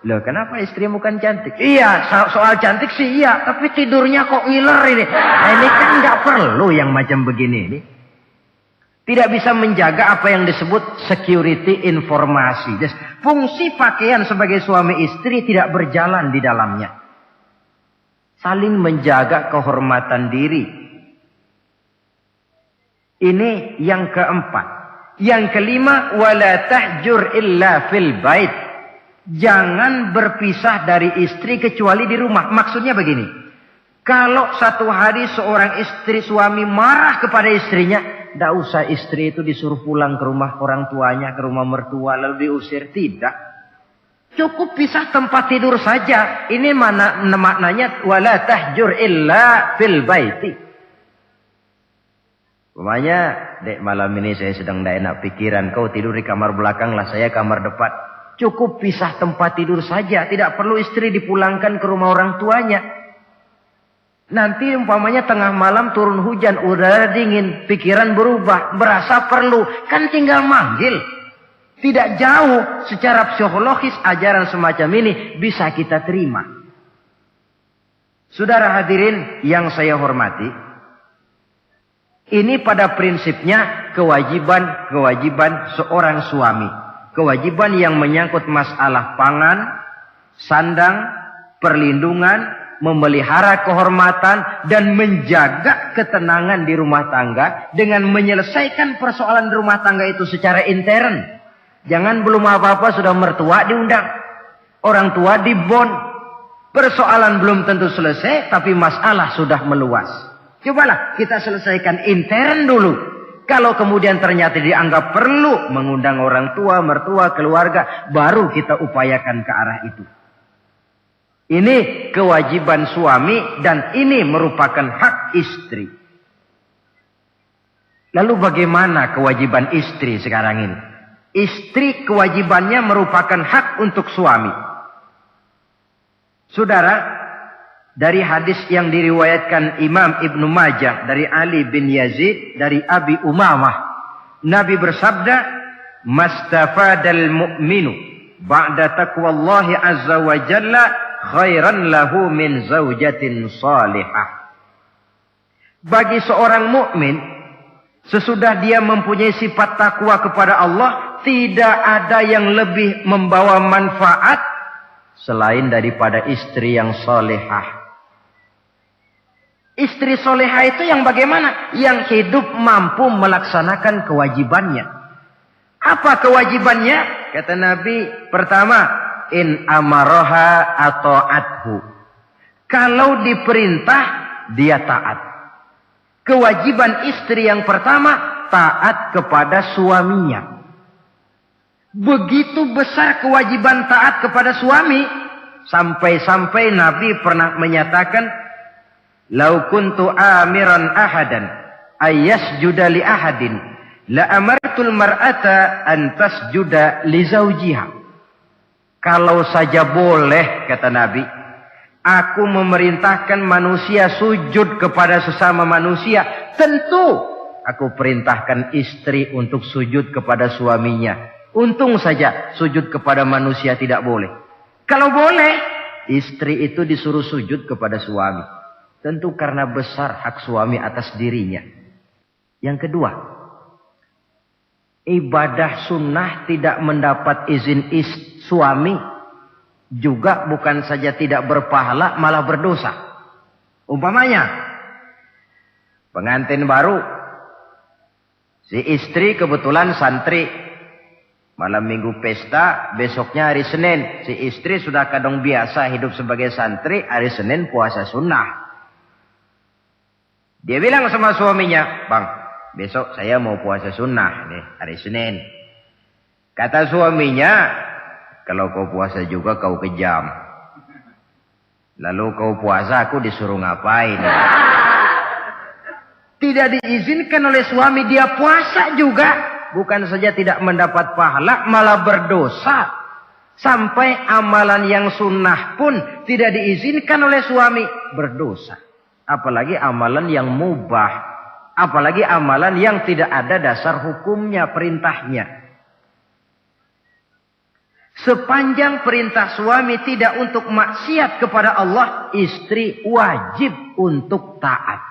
Loh, kenapa istrimu kan cantik? Iya, soal cantik sih iya, tapi tidurnya kok ngiler ini. Nah, ini kan nggak perlu yang macam begini ini. Tidak bisa menjaga apa yang disebut security informasi. Jadi, fungsi pakaian sebagai suami istri tidak berjalan di dalamnya. Saling menjaga kehormatan diri. Ini yang keempat. Yang kelima, wala tahjur illa fil bait. Jangan berpisah dari istri kecuali di rumah. Maksudnya begini. Kalau satu hari seorang istri suami marah kepada istrinya, tidak usah istri itu disuruh pulang ke rumah orang tuanya, ke rumah mertua lalu diusir. Tidak. Cukup pisah tempat tidur saja. Ini maknanya wala tahjur illa fil baiti. Umpamanya, dek malam ini saya sedang tidak enak pikiran. Kau tidur di kamar belakang lah, saya kamar depan. Cukup pisah tempat tidur saja. Tidak perlu istri dipulangkan ke rumah orang tuanya. Nanti umpamanya tengah malam turun hujan, udara dingin, pikiran berubah, berasa perlu. Kan tinggal manggil. Tidak jauh secara psikologis ajaran semacam ini bisa kita terima. Saudara hadirin yang saya hormati, ini pada prinsipnya kewajiban seorang suami. Kewajiban yang menyangkut masalah pangan, sandang, perlindungan, memelihara kehormatan, dan menjaga ketenangan di rumah tangga dengan menyelesaikan persoalan rumah tangga itu secara intern. Jangan belum apa-apa sudah mertua diundang, orang tua dibon. Persoalan belum tentu selesai, tapi masalah sudah meluas. Cobalah kita selesaikan intern dulu. Kalau kemudian ternyata dianggap perlu mengundang orang tua, mertua, keluarga, baru kita upayakan ke arah itu. Ini kewajiban suami dan ini merupakan hak istri. Lalu bagaimana kewajiban istri sekarang ini? Istri kewajibannya merupakan hak untuk suami. Saudara, dari hadis yang diriwayatkan Imam Ibnu Majah dari Ali bin Yazid dari Abi Umamah, Nabi bersabda, "Mastafadal mu'minu ba'da taqwallahi azza wa jalla khairan lahu min zaujatin salihah." Bagi seorang mukmin, sesudah dia mempunyai sifat takwa kepada Allah, tidak ada yang lebih membawa manfaat selain daripada istri yang solehah. Istri solehah itu yang bagaimana? Yang hidup mampu melaksanakan kewajibannya. Apa kewajibannya? Kata Nabi, pertama, in amaroha ata'athu. Kalau diperintah, dia taat. Kewajiban istri yang pertama, taat kepada suaminya. Begitu besar kewajiban taat kepada suami, sampai-sampai Nabi pernah menyatakan, "Lau kuntu amiran ahadan ayyasjuda li ahadin, la amartul mar'ata an tasjuda li zawjiha." Kalau saja boleh, kata Nabi, aku memerintahkan manusia sujud kepada sesama manusia, tentu aku perintahkan istri untuk sujud kepada suaminya. Untung saja sujud kepada manusia tidak boleh. Kalau boleh, istri itu disuruh sujud kepada suami. Tentu karena besar hak suami atas dirinya. Yang kedua, ibadah sunnah tidak mendapat izin suami juga bukan saja tidak berpahala, malah berdosa. Umpamanya, pengantin baru, si istri kebetulan santri, malam minggu pesta, besoknya hari Senin. Si istri sudah kadang biasa hidup sebagai santri, hari Senin puasa sunnah. Dia bilang sama suaminya, "Bang, besok saya mau puasa sunnah nih, hari Senin." Kata suaminya, "Kalau kau puasa juga kau kejam. Lalu kau puasa aku disuruh ngapain?" Tidak diizinkan oleh suami, dia puasa juga. Bukan saja tidak mendapat pahala, malah berdosa. Sampai amalan yang sunnah pun tidak diizinkan oleh suami, berdosa. Apalagi amalan yang mubah. Apalagi amalan yang tidak ada dasar hukumnya, perintahnya. Sepanjang perintah suami tidak untuk maksiat kepada Allah, istri wajib untuk taat.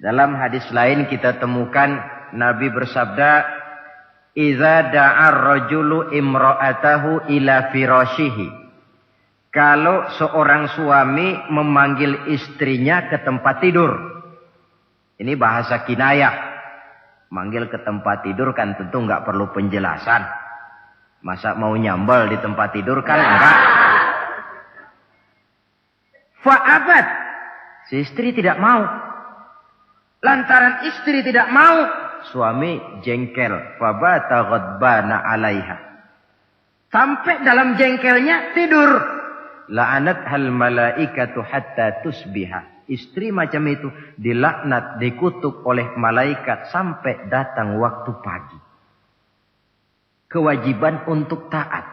Dalam hadis lain kita temukan Nabi bersabda, "Idza da'a ar-rajulu imra'atahu ila firashihi." Kalau seorang suami memanggil istrinya ke tempat tidur. Ini bahasa kinayah. Manggil ke tempat tidur kan tentu enggak perlu penjelasan. Masa mau nyambal di tempat tidur kan enggak. Fa'abat. Si istri tidak mau. Lantaran istri tidak mau, suami jengkel. Fabata ghadbana 'alaiha. Sampai dalam jengkelnya tidur. La'anat hal malaikatu hatta tusbiha. Istri macam itu dilaknat, dikutuk oleh malaikat sampai datang waktu pagi. Kewajiban untuk taat.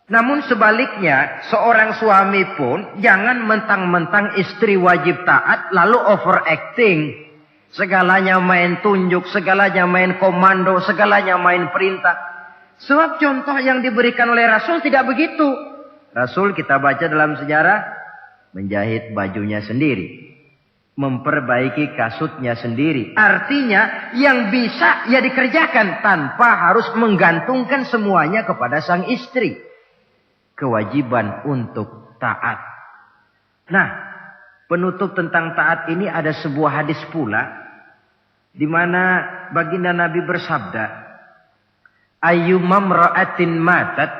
Namun sebaliknya, seorang suami pun jangan mentang-mentang istri wajib taat lalu overacting. Segalanya main tunjuk, segalanya main komando, segalanya main perintah. Sebab contoh yang diberikan oleh Rasul tidak begitu. Rasul kita baca dalam sejarah menjahit bajunya sendiri, memperbaiki kasutnya sendiri. Artinya yang bisa ya dikerjakan tanpa harus menggantungkan semuanya kepada sang istri. Kewajiban untuk taat. Nah, penutup tentang taat ini ada sebuah hadis pula di mana baginda Nabi bersabda, ayyumam ra'atin matat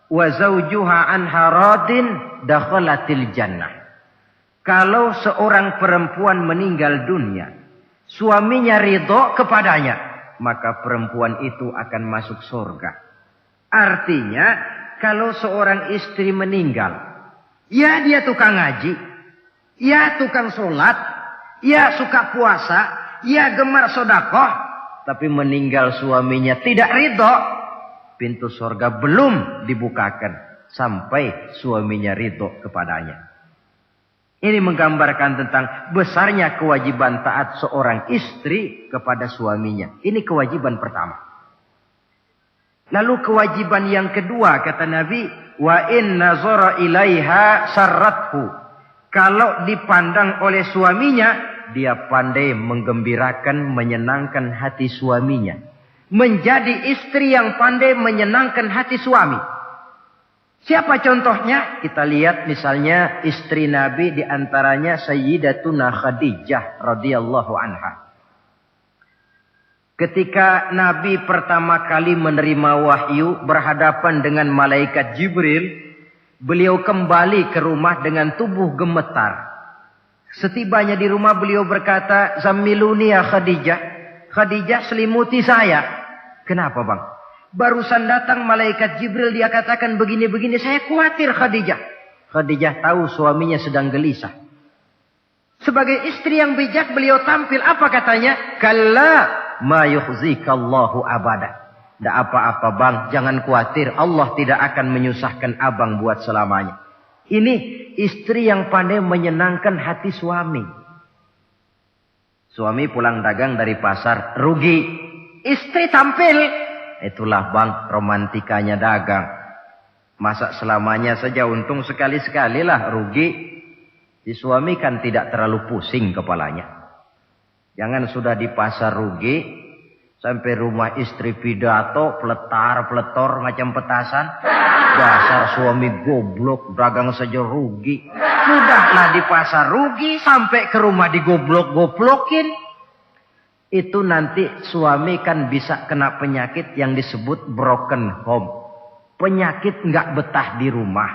wa zawjuha anha radin dakhalatil jannah. Kalau seorang perempuan meninggal dunia, suaminya ridho kepadanya, maka perempuan itu akan masuk surga. Artinya, kalau seorang istri meninggal, ya dia tukang ngaji, ya tukang sholat, ya suka puasa, ya gemar sedekah, tapi meninggal suaminya tidak ridho, pintu surga belum dibukakan sampai suaminya ridho kepadanya. Ini menggambarkan tentang besarnya kewajiban taat seorang istri kepada suaminya. Ini kewajiban pertama. Lalu kewajiban yang kedua kata Nabi, wa in nazara ilaiha sarrathu. Kalau dipandang oleh suaminya, dia pandai menggembirakan, menyenangkan hati suaminya. Menjadi istri yang pandai menyenangkan hati suami. Siapa contohnya? Kita lihat misalnya istri Nabi, diantaranya Sayyidatuna Khadijah radhiyallahu anha. Ketika Nabi pertama kali menerima wahyu berhadapan dengan malaikat Jibril, beliau kembali ke rumah dengan tubuh gemetar. Setibanya di rumah beliau berkata, "Zammiluni ya Khadijah." Khadijah, selimuti saya. Kenapa bang? Barusan datang malaikat Jibril, dia katakan begini-begini, saya khawatir Khadijah. Khadijah tahu suaminya sedang gelisah. Sebagai istri yang bijak beliau tampil, apa katanya? Kalla ma yukhzikallahu abada. Tidak apa-apa bang, jangan khawatir, Allah tidak akan menyusahkan abang buat selamanya. Ini istri yang pandai menyenangkan hati suami. Suami pulang dagang dari pasar, rugi. Istri tampil. Itulah bang, romantikanya dagang. Masa selamanya saja untung sekali-sekali lah, rugi. Si suami kan tidak terlalu pusing kepalanya. Jangan sudah di pasar rugi, sampai rumah istri pidato, peletar-peletor macam petasan. Dasar suami goblok, dagang saja rugi. Sudahlah di pasar rugi, sampai ke rumah digoblok-goblokin. Itu nanti suami kan bisa kena penyakit yang disebut broken home. Penyakit nggak betah di rumah.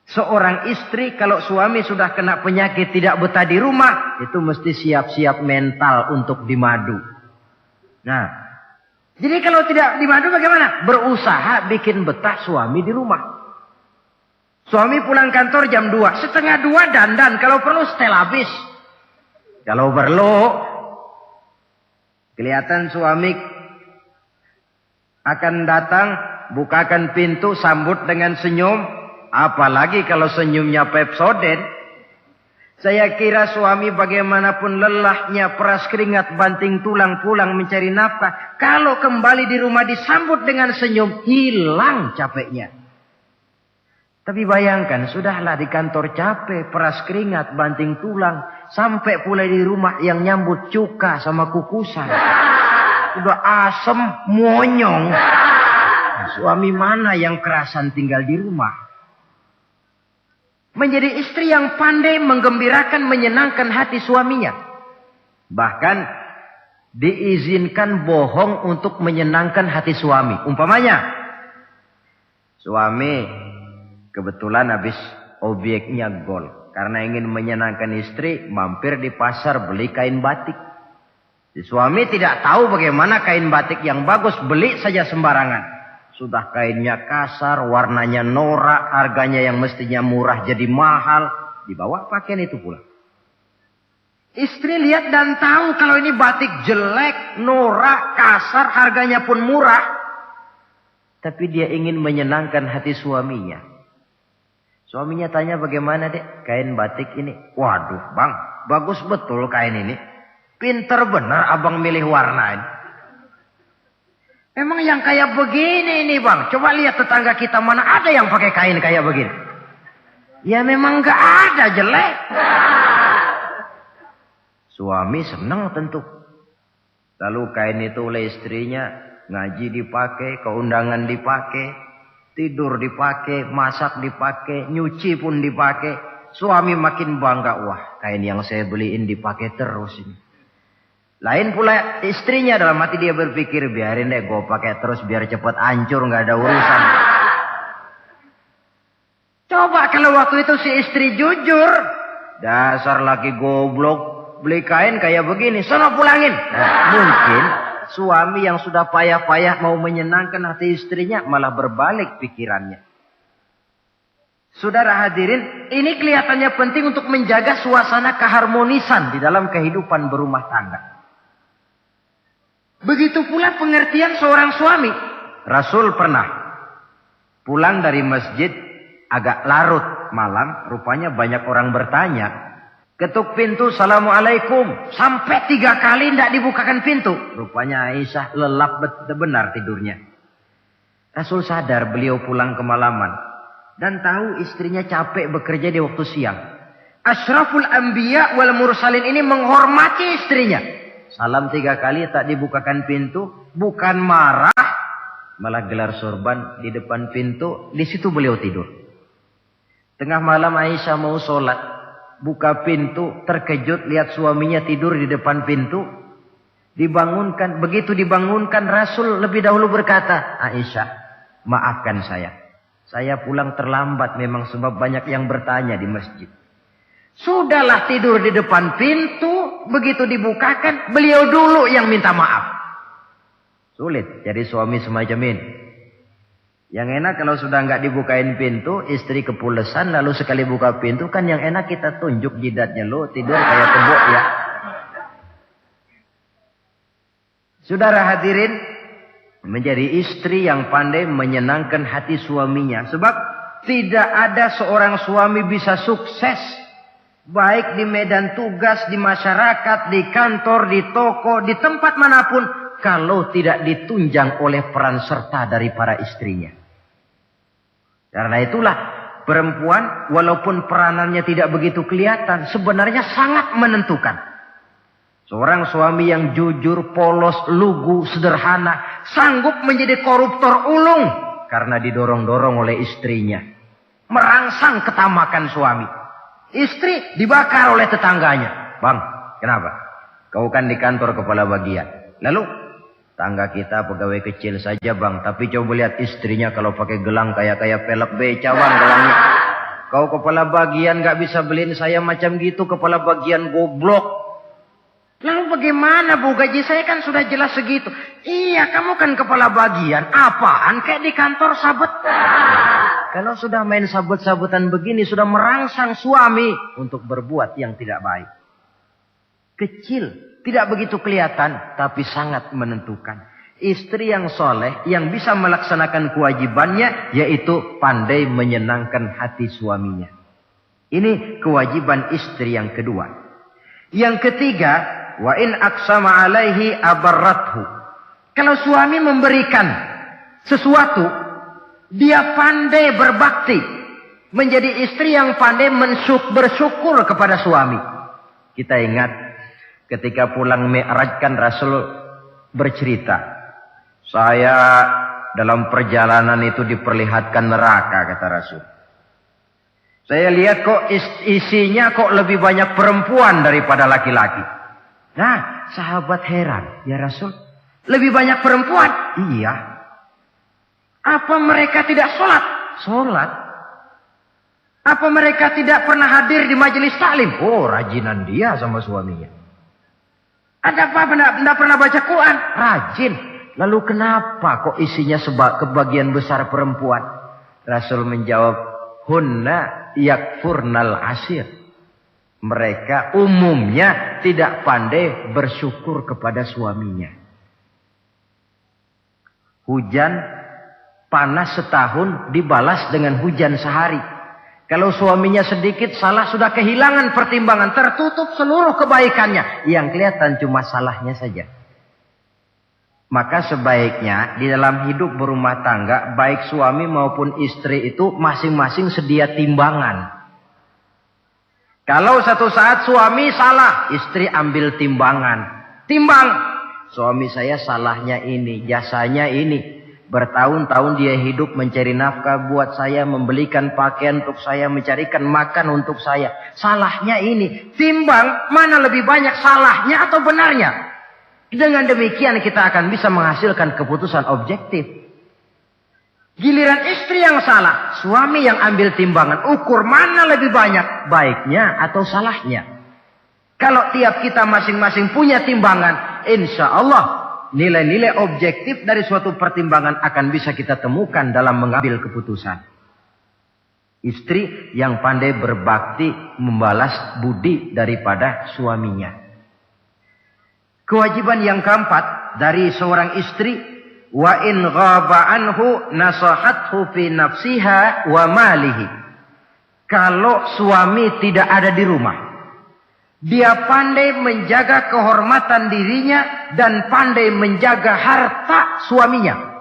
Seorang istri kalau suami sudah kena penyakit tidak betah di rumah, itu mesti siap-siap mental untuk dimadu. Nah, jadi kalau tidak dimadu bagaimana? Berusaha bikin betah suami di rumah. Suami pulang kantor jam 2, setengah 2 dandan, kalau perlu setel habis. Kalau perlu kelihatan suami akan datang, bukakan pintu, sambut dengan senyum. Apalagi kalau senyumnya Pepsodent. Saya kira suami bagaimanapun lelahnya, peras keringat, banting tulang, pulang mencari nafkah. Kalau kembali di rumah disambut dengan senyum, hilang capeknya. Tapi bayangkan, sudahlah di kantor capek, peras keringat, banting tulang. Sampai pula di rumah yang nyambut cuka sama kukusan. Udah asem, monyong. Suami mana yang kerasan tinggal di rumah? Menjadi istri yang pandai menggembirakan, menyenangkan hati suaminya. Bahkan diizinkan bohong untuk menyenangkan hati suami. Umpamanya, suami kebetulan habis obyeknya gol. Karena ingin menyenangkan istri, mampir di pasar beli kain batik. Si suami tidak tahu bagaimana kain batik yang bagus, beli saja sembarangan. Sudah kainnya kasar, warnanya norak, harganya yang mestinya murah jadi mahal. Dibawa pakaian itu pulang. Istri lihat dan tahu kalau ini batik jelek, norak, kasar, harganya pun murah. Tapi dia ingin menyenangkan hati suaminya. Suaminya tanya, bagaimana dek kain batik ini? Waduh bang, bagus betul kain ini. Pinter benar abang milih warna ini. Emang yang kayak begini ini bang. Coba lihat tetangga kita, mana ada yang pakai kain kayak begini. Ya memang gak ada, jelek. Suami senang tentu. Lalu kain itu oleh istrinya, ngaji dipakai, keundangan dipakai, tidur dipakai, masak dipakai, nyuci pun dipakai. Suami makin bangga, wah kain yang saya beliin dipakai terus ini. Lain pula istrinya, dalam hati dia berpikir, biarin deh gue pakai terus biar cepat hancur, nggak ada urusan. Coba kalau waktu itu si istri jujur, dasar laki goblok. Beli kain kayak begini, sono pulangin. Nah, mungkin suami yang sudah payah-payah mau menyenangkan hati istrinya malah berbalik pikirannya. Saudara hadirin, ini kelihatannya penting untuk menjaga suasana keharmonisan di dalam kehidupan berumah tangga. Begitu pula pengertian seorang suami. Rasul pernah pulang dari masjid agak larut malam, rupanya banyak orang bertanya. Ketuk pintu, Assalamualaikum. Sampai 3 kali tidak dibukakan pintu. Rupanya Aisyah lelap benar tidurnya. Rasul sadar beliau pulang kemalaman. Dan tahu istrinya capek bekerja di waktu siang. Ashraful Anbiya wal Mursalin ini menghormati istrinya. Salam 3 kali tak dibukakan pintu. Bukan marah. Malah gelar sorban di depan pintu. Di situ beliau tidur. Tengah malam Aisyah mau sholat. Buka pintu, terkejut lihat suaminya tidur di depan pintu. Dibangunkan, begitu dibangunkan Rasul lebih dahulu berkata, Aisyah, maafkan saya. Saya pulang terlambat memang sebab banyak yang bertanya di masjid. Sudahlah tidur di depan pintu, begitu dibukakan, beliau dulu yang minta maaf. Sulit jadi suami semacam ini. Yang enak kalau sudah nggak dibukain pintu, istri kepulesan, lalu sekali buka pintu kan yang enak kita tunjuk jidatnya, lo tidur kayak tembok ya. Saudara hadirin, menjadi istri yang pandai menyenangkan hati suaminya. Sebab tidak ada seorang suami bisa sukses, baik di medan tugas, di masyarakat, di kantor, di toko, di tempat manapun, kalau tidak ditunjang oleh peran serta dari para istrinya. Karena itulah perempuan walaupun peranannya tidak begitu kelihatan, sebenarnya sangat menentukan. Seorang suami yang jujur, polos, lugu, sederhana, sanggup menjadi koruptor ulung karena didorong-dorong oleh istrinya. Merangsang ketamakan suami. Istri dibakar oleh tetangganya. Bang, kenapa? Kau kan di kantor kepala bagian. Lalu tangga kita pegawai kecil saja bang. Tapi coba lihat istrinya kalau pakai gelang kayak pelek beca bang gelangnya. Kau kepala bagian gak bisa beliin saya macam gitu. Kepala bagian goblok. Lalu bagaimana bu, gaji saya kan sudah jelas segitu. Iya kamu kan kepala bagian. Apaan kayak di kantor sabet. Kalau sudah main sabet-sabetan begini, sudah merangsang suami untuk berbuat yang tidak baik. Kecil. Tidak begitu kelihatan, tapi sangat menentukan. Istri yang soleh, yang bisa melaksanakan kewajibannya, yaitu pandai menyenangkan hati suaminya. Ini kewajiban istri yang kedua. Yang ketiga, wa in aqsama alaihi abarrathu. Kalau suami memberikan sesuatu, dia pandai berbakti. Menjadi istri yang pandai bersyukur kepada suami. Kita ingat, ketika pulang Mi'raj kan Rasul bercerita. Saya dalam perjalanan itu diperlihatkan neraka, kata Rasul. Saya lihat kok isinya kok lebih banyak perempuan daripada laki-laki. Nah, sahabat heran. Ya Rasul, lebih banyak perempuan? Iya. Apa mereka tidak sholat? Sholat. Apa mereka tidak pernah hadir di majelis taklim? Oh, rajinan dia sama suaminya. Ada apa? Tidak pernah baca Quran? Rajin. Lalu kenapa kok isinya kebagian besar perempuan? Rasul menjawab, hunna yakfurnal asir. Mereka umumnya tidak pandai bersyukur kepada suaminya. Hujan panas setahun dibalas dengan hujan sehari. Kalau suaminya sedikit salah sudah kehilangan pertimbangan, tertutup seluruh kebaikannya. Yang kelihatan cuma salahnya saja. Maka sebaiknya di dalam hidup berumah tangga, baik suami maupun istri itu masing-masing sedia timbangan. Kalau satu saat suami salah, istri ambil timbangan. Timbang, suami saya salahnya ini, jasanya ini. Bertahun-tahun dia hidup mencari nafkah buat saya, membelikan pakaian untuk saya, mencarikan makan untuk saya. Salahnya ini. Timbang mana lebih banyak salahnya atau benarnya. Dengan demikian kita akan bisa menghasilkan keputusan objektif. Giliran istri yang salah, suami yang ambil timbangan. Ukur mana lebih banyak, baiknya atau salahnya. Kalau tiap kita masing-masing punya timbangan, insya Allah nilai-nilai objektif dari suatu pertimbangan akan bisa kita temukan dalam mengambil keputusan. Istri yang pandai berbakti membalas budi daripada suaminya. Kewajiban yang keempat dari seorang istri, wa in ghaba anhu nasahathu fi nafsiha wa malihi. Kalau suami tidak ada di rumah, dia pandai menjaga kehormatan dirinya dan pandai menjaga harta suaminya.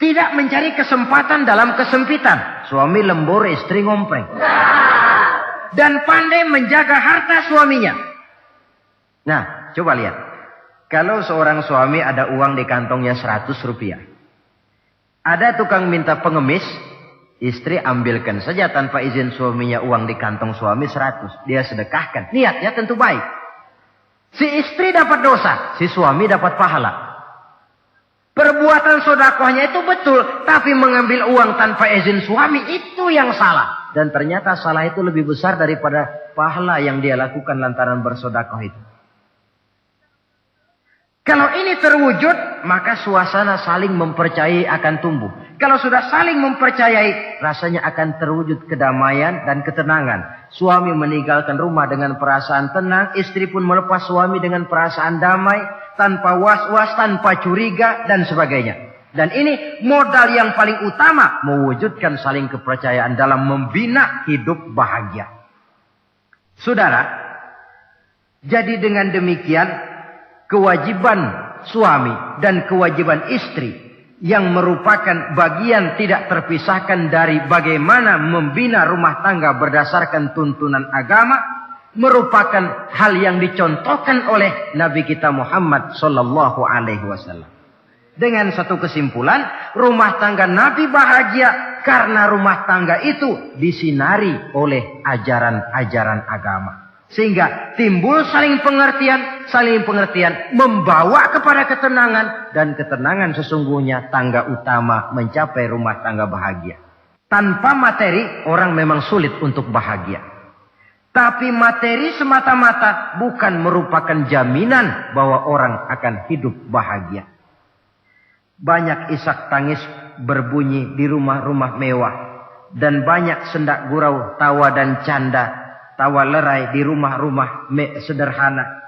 Tidak mencari kesempatan dalam kesempitan. Suami lembur, istri ngompreng. Dan pandai menjaga harta suaminya. Nah, coba lihat. Kalau seorang suami ada uang di kantongnya 100 rupiah. Ada tukang minta pengemis. Istri ambilkan saja tanpa izin suaminya uang di kantong suami 100. Dia sedekahkan. Niatnya tentu baik. Si istri dapat dosa. Si suami dapat pahala. Perbuatan sedekahnya itu betul. Tapi mengambil uang tanpa izin suami itu yang salah. Dan ternyata salah itu lebih besar daripada pahala yang dia lakukan lantaran bersedekah itu. Kalau ini terwujud, maka suasana saling mempercayai akan tumbuh. Kalau sudah saling mempercayai, rasanya akan terwujud kedamaian dan ketenangan. Suami meninggalkan rumah dengan perasaan tenang, istri pun melepas suami dengan perasaan damai, tanpa was-was, tanpa curiga, dan sebagainya. Dan ini modal yang paling utama, mewujudkan saling kepercayaan dalam membina hidup bahagia. Saudara, jadi dengan demikian, kewajiban suami dan kewajiban istri yang merupakan bagian tidak terpisahkan dari bagaimana membina rumah tangga berdasarkan tuntunan agama merupakan hal yang dicontohkan oleh Nabi kita Muhammad sallallahu alaihi wasallam. Dengan satu kesimpulan, rumah tangga Nabi bahagia karena rumah tangga itu disinari oleh ajaran-ajaran agama. Sehingga timbul saling pengertian membawa kepada ketenangan. Dan ketenangan sesungguhnya tangga utama mencapai rumah tangga bahagia. Tanpa materi orang memang sulit untuk bahagia. Tapi materi semata-mata bukan merupakan jaminan bahwa orang akan hidup bahagia. Banyak isak tangis berbunyi di rumah-rumah mewah. Dan banyak sendak gurau, tawa dan canda, tawa lerai di rumah-rumah sederhana.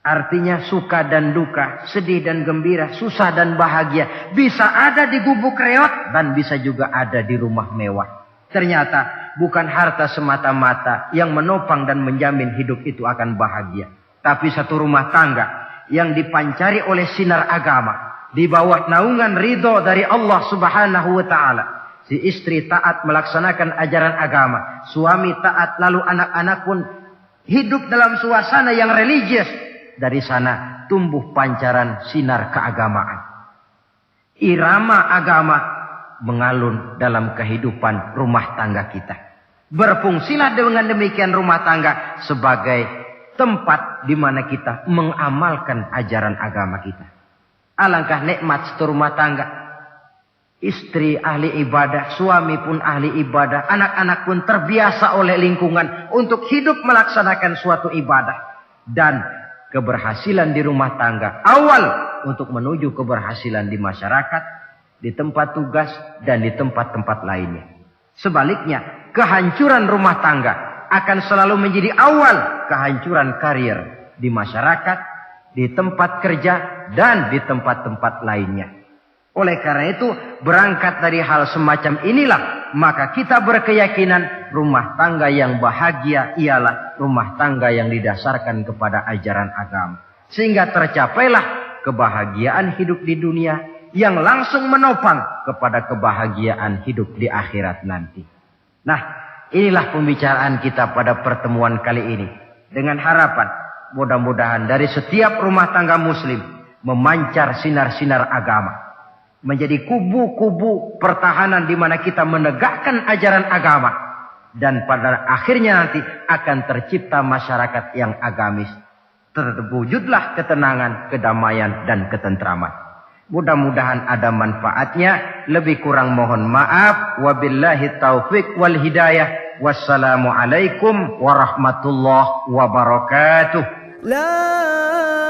Artinya suka dan duka, sedih dan gembira, susah dan bahagia. Bisa ada di gubuk reot dan bisa juga ada di rumah mewah. Ternyata bukan harta semata-mata yang menopang dan menjamin hidup itu akan bahagia. Tapi satu rumah tangga yang dipancari oleh sinar agama. Di bawah naungan ridho dari Allah subhanahu wa ta'ala. Si istri taat melaksanakan ajaran agama. Suami taat, lalu anak-anak pun hidup dalam suasana yang religius. Dari sana tumbuh pancaran sinar keagamaan. Irama agama mengalun dalam kehidupan rumah tangga kita. Berfungsilah dengan demikian rumah tangga sebagai tempat di mana kita mengamalkan ajaran agama kita. Alangkah nikmat satu rumah tangga. Istri ahli ibadah, suami pun ahli ibadah, anak-anak pun terbiasa oleh lingkungan untuk hidup melaksanakan suatu ibadah. Dan keberhasilan di rumah tangga awal untuk menuju keberhasilan di masyarakat, di tempat tugas, dan di tempat-tempat lainnya. Sebaliknya, kehancuran rumah tangga akan selalu menjadi awal kehancuran karier di masyarakat, di tempat kerja, dan di tempat-tempat lainnya. Oleh karena itu, berangkat dari hal semacam inilah, maka kita berkeyakinan rumah tangga yang bahagia ialah rumah tangga yang didasarkan kepada ajaran agama. Sehingga tercapailah kebahagiaan hidup di dunia yang langsung menopang kepada kebahagiaan hidup di akhirat nanti. Nah, inilah pembicaraan kita pada pertemuan kali ini. Dengan harapan, mudah-mudahan dari setiap rumah tangga muslim memancar sinar-sinar agama. Menjadi kubu-kubu pertahanan di mana kita menegakkan ajaran agama. Dan pada akhirnya nanti akan tercipta masyarakat yang agamis. Terwujudlah ketenangan, kedamaian, dan ketentraman. Mudah-mudahan ada manfaatnya. Lebih kurang mohon maaf. Wabillahi taufiq wal hidayah. Wassalamualaikum warahmatullahi wabarakatuh. لا